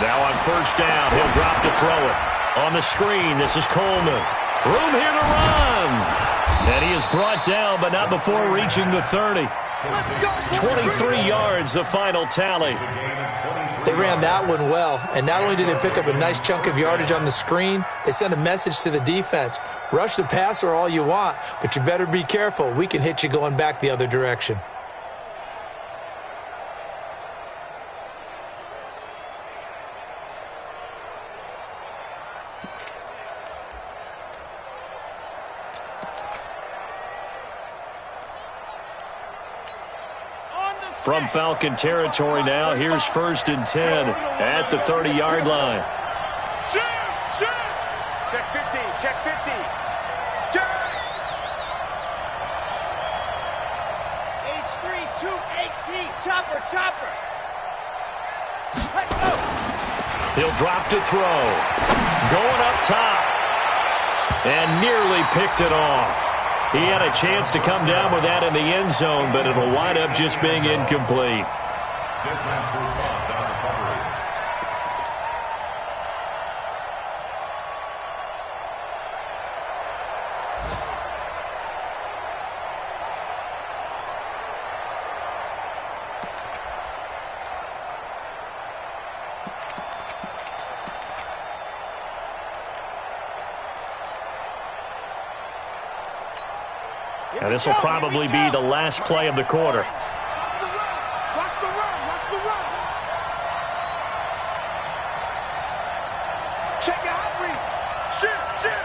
A: Now on first down, he'll drop to throw it. On the screen, this is Coleman. Room here to run. And he is brought down, but not before reaching the 30. 23 yards, the final tally.
C: They ran that one well, and not only did they pick up a nice chunk of yardage on the screen, they sent a message to the defense. Rush the passer all you want, but you better be careful. We can hit you going back the other direction.
A: From Falcon territory now, here's 1st and 10 at the 30-yard line.
B: Shoot! Shoot! Check 15. Check 15. Check! H3 218. Chopper. Chopper. Let's go.
A: He'll drop to throw. Going up top. And nearly picked it off. He had a chance to come down with that in the end zone, but it'll wind up just being incomplete. Now this will probably be the last play of the quarter.
B: Watch the run. Watch the run. Check your hot read. Shit. Shit.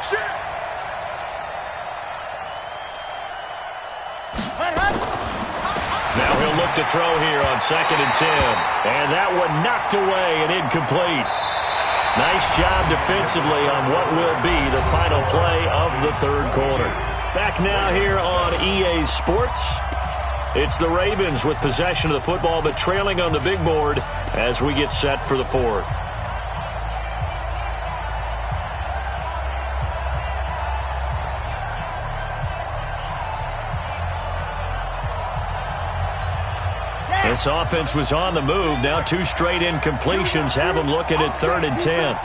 B: Shit.
A: Now he'll look to throw here on 2nd and 10. And that one knocked away and incomplete. Nice job defensively on what will be the final play of the third quarter. Back now here on EA Sports. It's the Ravens with possession of the football, but trailing on the big board as we get set for the fourth. This offense was on the move. Now 2 straight incompletions have them looking at 3rd and 10.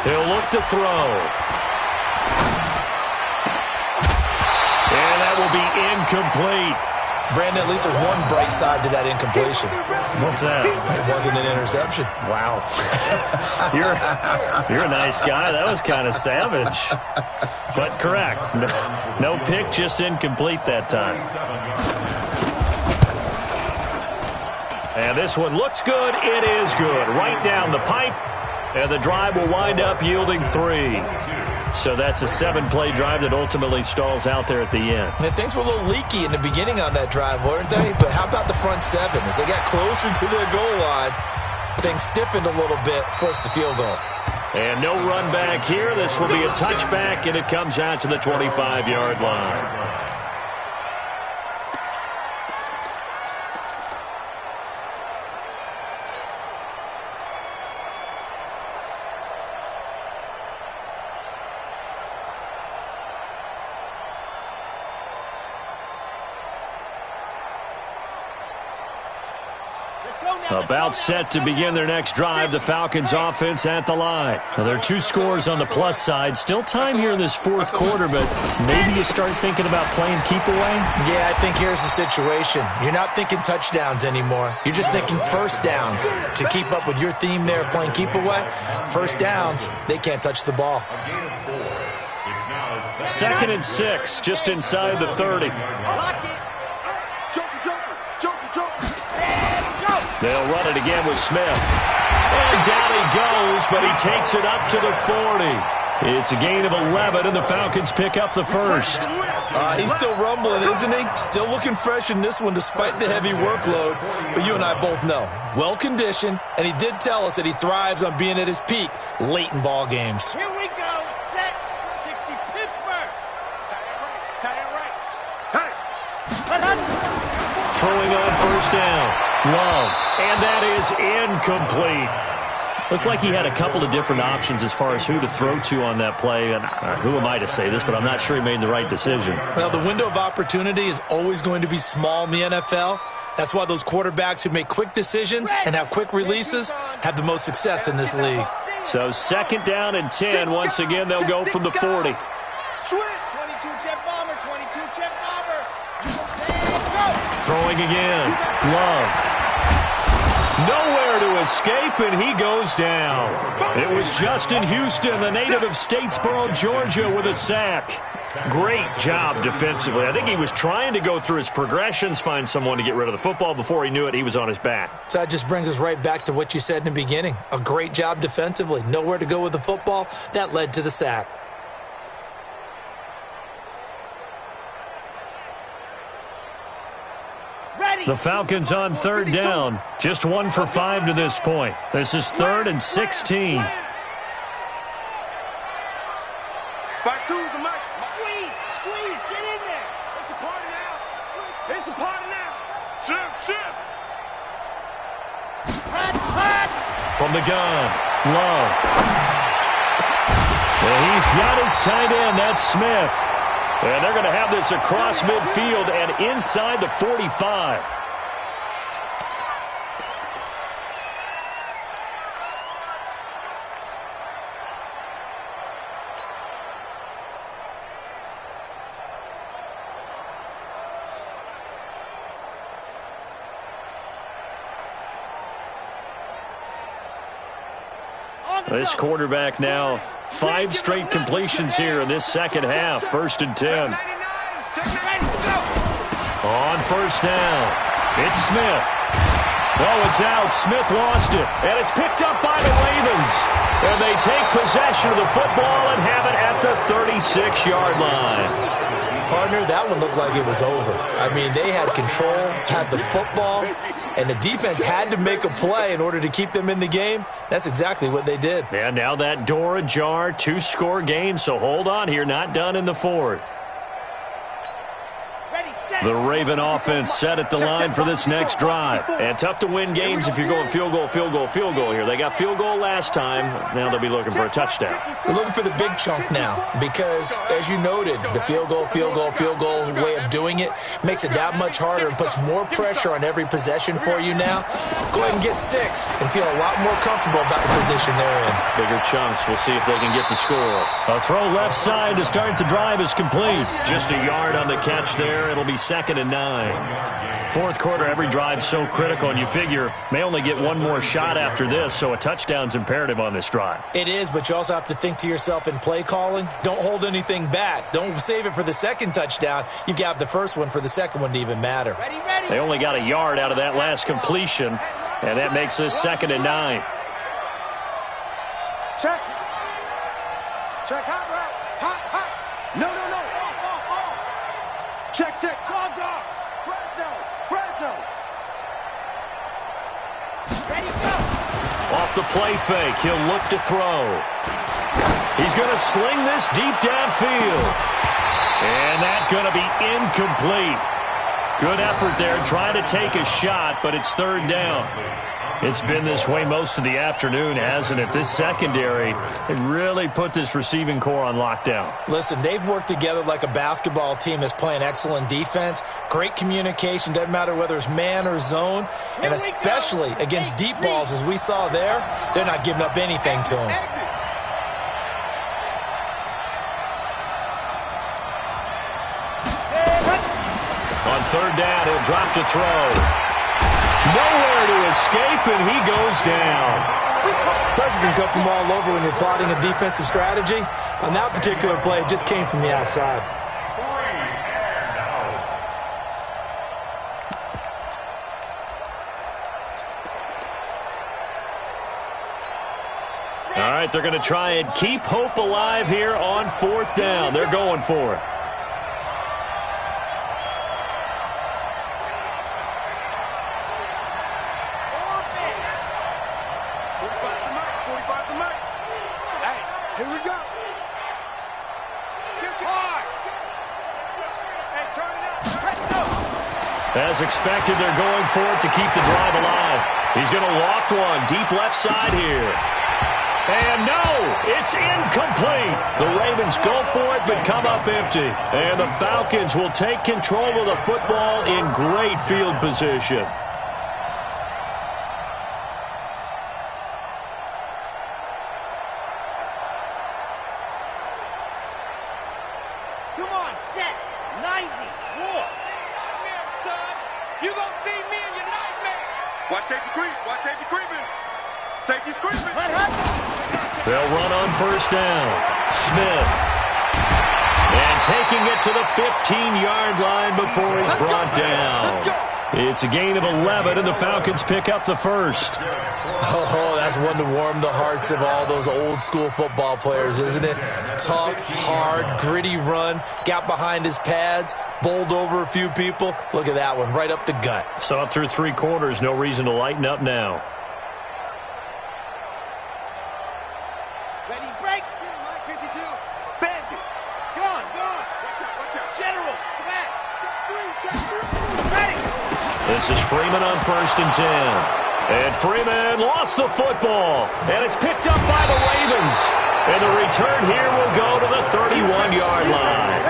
A: He'll look to throw. And that will be incomplete.
C: Brandon, at least there's one bright side to that incompletion.
A: What's that?
C: It wasn't an interception.
A: Wow. You're a nice guy. That was kind of savage. But correct. No pick, just incomplete that time. And this one looks good. It is good. Right down the pipe. And the drive will wind up yielding 3. So that's a 7-play drive that ultimately stalls out there at the end.
C: And things were a little leaky in the beginning on that drive, weren't they? But how about the front 7? As they got closer to the goal line, things stiffened a little bit, forced the field goal.
A: And no run back here. This will be a touchback, and it comes out to the 25-yard line. About set to begin their next drive, the Falcons offense at the line. Now, there are 2 scores on the plus side. Still time here in this fourth quarter, but maybe you start thinking about playing keep away?
C: Yeah, I think here's the situation. You're not thinking touchdowns anymore. You're just thinking first downs. To keep up with your theme there, playing keep away, first downs, they can't touch the ball.
A: 2nd and 6, just inside the 30. They'll run it again with Smith. And down he goes, but he takes it up to the 40. It's a gain of 11, and the Falcons pick up the first.
C: He's still rumbling, isn't he? Still looking fresh in this one despite the heavy workload. But you and I both know, well-conditioned, and he did tell us that he thrives on being at his peak late in ball games.
B: Here we go. Set. 60 Pittsburgh. Tie it right. Hey.
A: Throwing on first down. Love. And that is incomplete. Looked like he had a couple of different options as far as who to throw to on that play. And who am I to say this, but I'm not sure he made the right decision.
C: Well, the window of opportunity is always going to be small in the NFL. That's why those quarterbacks who make quick decisions and have quick releases have the most success in this league.
A: So 2nd down and 10. Once again, they'll go from the 40.
B: 22 jet bomber, 22 jet bomber.
A: Throwing again. Love. Nowhere to escape, and he goes down. It was Justin Houston, the native of Statesboro, Georgia, with a sack. Great job defensively. I think he was trying to go through his progressions, find someone to get rid of the football. Before he knew it, he was on his back.
C: So that just brings us right back to what you said in the beginning. A great job defensively. Nowhere to go with the football. That led to the sack.
A: The Falcons on 3rd down. Just 1 for 5 to this point. This is 3rd and 16.
B: Back to the mic. Squeeze, get in there. It's a party now. It's a party now. Shift.
A: From the gun, Love. And he's got his tight end. That's Smith. And they're going to have this across midfield and inside the 45. This quarterback now 5 straight completions here in this second half. 1st and 10. On first down, it's Smith. Oh, it's out. Smith lost it. And it's picked up by the Ravens. And they take possession of the football and have it at the 36-yard line.
C: Partner, that one looked like it was over. I mean, they had control, had the football, and the defense had to make a play in order to keep them in the game. That's exactly what they did.
A: And now that door ajar, 2-score game, so hold on here, not done in the 4th. The Raven offense set at the line for this next drive. And tough to win games if you're going field goal here. They got field goal last time. Now they'll be looking for a touchdown.
C: They're looking for the big chunk now because, as you noted, the field goal way of doing it makes it that much harder and puts more pressure on every possession for you now. Go ahead and get 6 and feel a lot more comfortable about the position they're in.
A: Bigger chunks. We'll see if they can get the score. A throw left side to start the drive is complete. Just a yard on the catch there. It'll be 2nd and 9. Fourth quarter, every drive's so critical, and you figure may only get one more shot after this, so a touchdown's imperative on this drive.
C: It is, but you also have to think to yourself in play calling, don't hold anything back. Don't save it for the second touchdown. You've got the first one for the second one to even matter.
A: They only got a yard out of that last completion, and that makes this 2nd and 9.
B: Check. Hot route. Hot. No. Off. Check. Clogged off. Fresno. Ready, go.
A: Off the play fake, he'll look to throw. He's going to sling this deep downfield. And that's going to be incomplete. Good effort there, trying to take a shot, but it's third down. It's been this way most of the afternoon, hasn't it? This secondary, it really put this receiving core on lockdown.
C: Listen, they've worked together like a basketball team that's playing excellent defense. Great communication, doesn't matter whether it's man or zone. And especially against deep balls, as we saw there, they're not giving up anything to them.
A: On third down, he'll drop to throw. Nowhere to escape, and he goes down.
C: Pressure can come from all over when you're plotting a defensive strategy. On that particular play, it just came from the outside.
A: All right, they're going to try and keep hope alive here on fourth down. They're going for it. As expected, they're going for it to keep the drive alive. He's going to loft one deep left side here. And no, it's incomplete. The Ravens go for it but come up empty. And the Falcons will take control of the football in great field position.
B: Come on, set. 90. War. You gonna see me in your nightmare. Watch safety creep. Watch safety creeping. Safety's creeping. Let happen.
A: They'll run on first down. Smith. And taking it to the 15-yard line before he's brought down. It's a gain of 11, and the Falcons pick up the first.
C: Oh, that's one to warm the hearts of all those old-school football players, isn't it? Tough, hard, gritty run, got behind his pads, bowled over a few people. Look at that one, right up the gut.
A: Saw it through three quarters, no reason to lighten up now.
B: Ready, break. Mike, 52. Bandit. Gone. Watch out. General, smash. Check three. Ready.
A: This is Freeman on first and 10. And Freeman lost the football. And it's picked up by the Ravens. And the return here will go to the 31-yard line.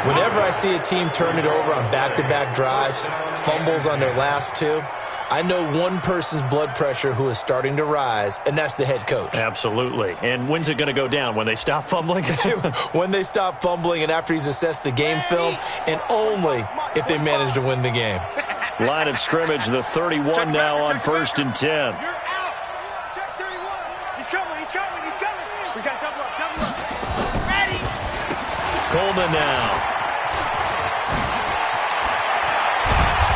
C: Whenever I see a team turn it over on back-to-back drives, fumbles on their last two, I know one person's blood pressure who is starting to rise, and that's the head coach.
A: Absolutely. And when's it going to go down? When they stop fumbling?
C: When they stop fumbling and after he's assessed the game film, and only if they manage to win the game.
A: Line of scrimmage, the 31 now on first and 10.
B: You're out. Check 31. He's coming. We got double up. Ready.
A: Coleman now.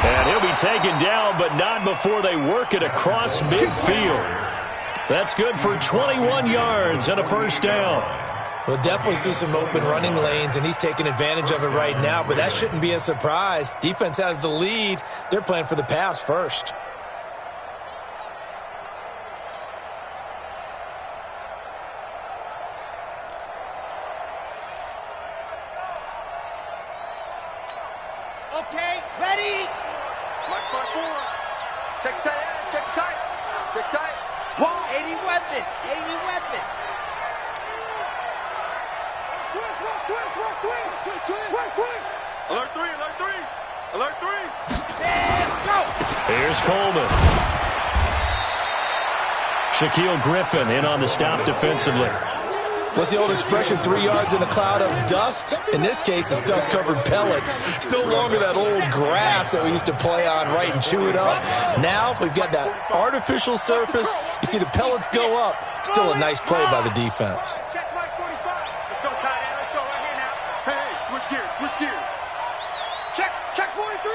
A: And he'll be taken down, but not before they work it across midfield. That's good for 21 yards and a first down.
C: We'll definitely see some open running lanes, and he's taking advantage of it right now, but that shouldn't be a surprise. Defense has the lead. They're playing for the pass first.
B: Okay, ready. March by 4. Check tight. 80 weapon. Alert 3. And go.
A: Here's Coleman. Shaquille Griffin in on the stop defensively.
C: What's the old expression, 3 yards in a cloud of dust? In this case, it's dust-covered pellets. It's no longer that old grass that we used to play on, right, and chew it up. Now we've got that artificial surface. You see the pellets go up. Still a nice play by the defense.
B: Check Mike 45. Let's go, tight end. Let's go right here now. Hey, switch gears. Check 43.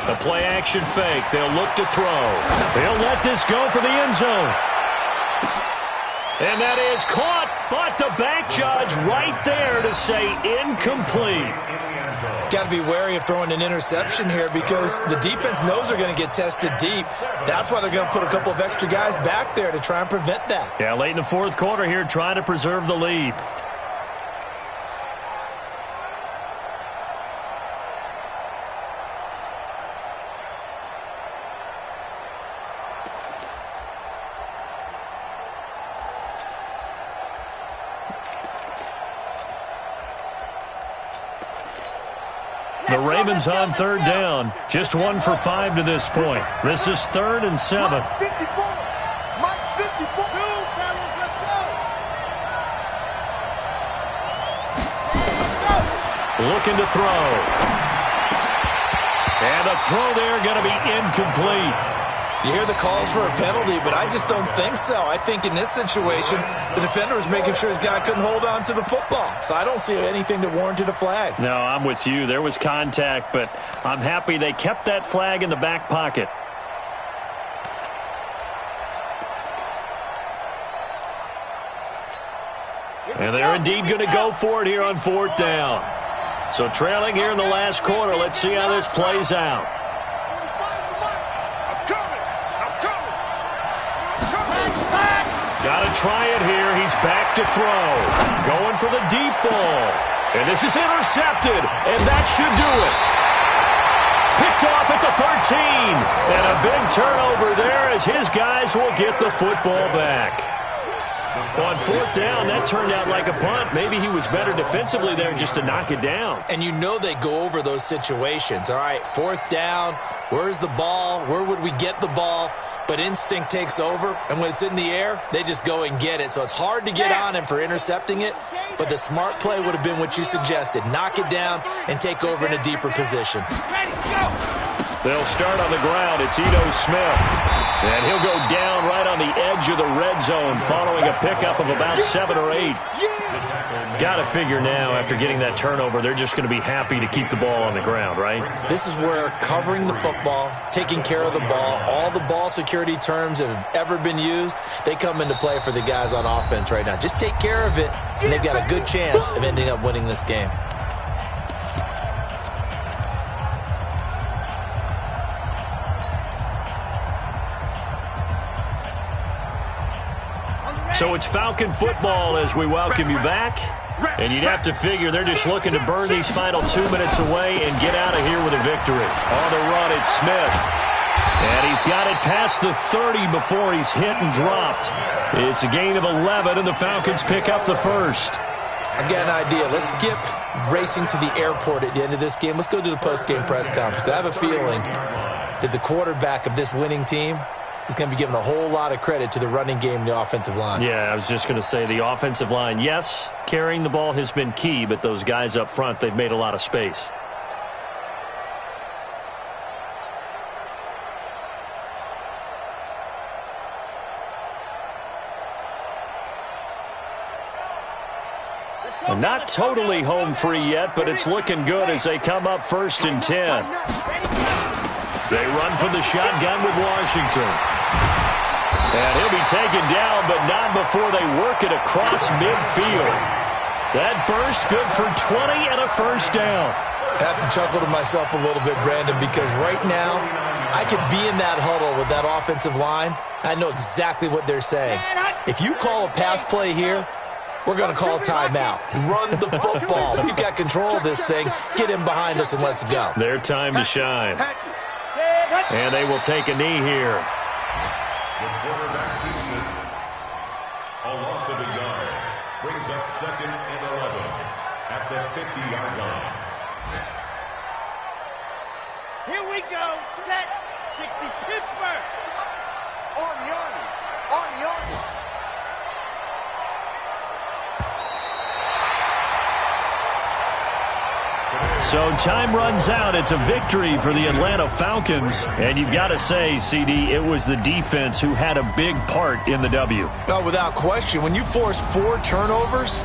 A: The play action fake. They'll look to throw. They'll let this go for the end zone. And that is caught, but the back judge right there to say incomplete.
C: Got to be wary of throwing an interception here because the defense knows they're going to get tested deep. That's why they're going to put a couple of extra guys back there to try and prevent that.
A: Yeah, late in the fourth quarter here, trying to preserve the lead. The Ravens on third down. Just 1 for 5 to this point. This is 3rd and 7.
B: Mike 54. Mike 54. Two, fellas, let's go.
A: Looking to throw. And the throw there going to be incomplete.
C: You hear the calls for a penalty, but I just don't think so. I think in this situation, the defender was making sure his guy couldn't hold on to the football. So I don't see anything that warranted a flag.
A: No, I'm with you. There was contact, but I'm happy they kept that flag in the back pocket. And they're indeed going to go for it here on 4th down. So trailing here in the last quarter. Let's see how this plays out. Got to try it here. He's back to throw. Going for the deep ball. And this is intercepted. And that should do it. Picked off at the 13. And a big turnover there as his guys will get the football back. On 4th down, that turned out like a punt. Maybe he was better defensively there just to knock it down.
C: And you know they go over those situations. All right, 4th down, where's the ball? Where would we get the ball? But instinct takes over, and when it's in the air, they just go and get it. So it's hard to get on him for intercepting it, but the smart play would have been what you suggested. Knock it down and take over in a deeper position.
A: They'll start on the ground. It's Ito Smith. And he'll go down right on the edge of the red zone following a pickup of about 7 or 8. Got to figure now, after getting that turnover, they're just going to be happy to keep the ball on the ground, right?
C: This is where covering the football, taking care of the ball, all the ball security terms that have ever been used, they come into play for the guys on offense right now. Just take care of it, and they've got a good chance of ending up winning this game.
A: So it's Falcon football as we welcome you back. And you'd have to figure they're just looking to burn these final 2 minutes away and get out of here with a victory. On the run, it's Smith. And he's got it past the 30 before he's hit and dropped. It's a gain of 11, and the Falcons pick up the first.
C: I've got an idea. Let's skip racing to the airport at the end of this game. Let's go to the post-game press conference. I have a feeling that the quarterback of this winning team is going to be given a whole lot of credit to the running game and the offensive line.
A: Yeah, I was just going to say the offensive line, yes, carrying the ball has been key, but those guys up front, they've made a lot of space. Not totally home free yet, but it's looking good as they come up 1st and 10. They run from the shotgun with Washington. And he'll be taken down, but not before they work it across midfield. That burst good for 20 and a first down.
C: I have to chuckle to myself a little bit, Brandon, because right now I could be in that huddle with that offensive line. I know exactly what they're saying. If you call a pass play here, we're going to call a timeout. Run the football. We've got control of this thing. Get him behind us and let's go.
A: Their time to shine. And they will take a knee here.
D: The quarterback keeps it. A loss of a yard. Brings up 2nd and 11 at the 50-yard line.
B: Here we go. Set. 60. Pittsburgh. On the Army. On the Army.
A: So time runs out. It's a victory for the Atlanta Falcons. And you've got to say, CD, it was the defense who had a big part in the W.
C: Oh, without question. When you force 4 turnovers,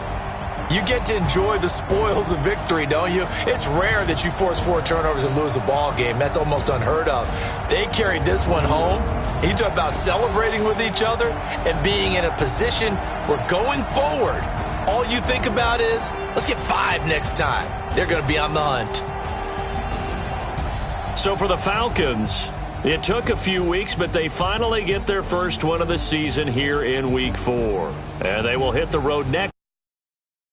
C: You get to enjoy the spoils of victory, don't you? It's rare that you force 4 turnovers and lose a ball game. That's almost unheard of. They carried this one home. You talk about celebrating with each other and being in a position where going forward, all you think about is, let's get 5 next time. They're going to be on the hunt.
A: So for the Falcons, it took a few weeks, but they finally get their first one of the season here in Week 4. And they will hit the road next.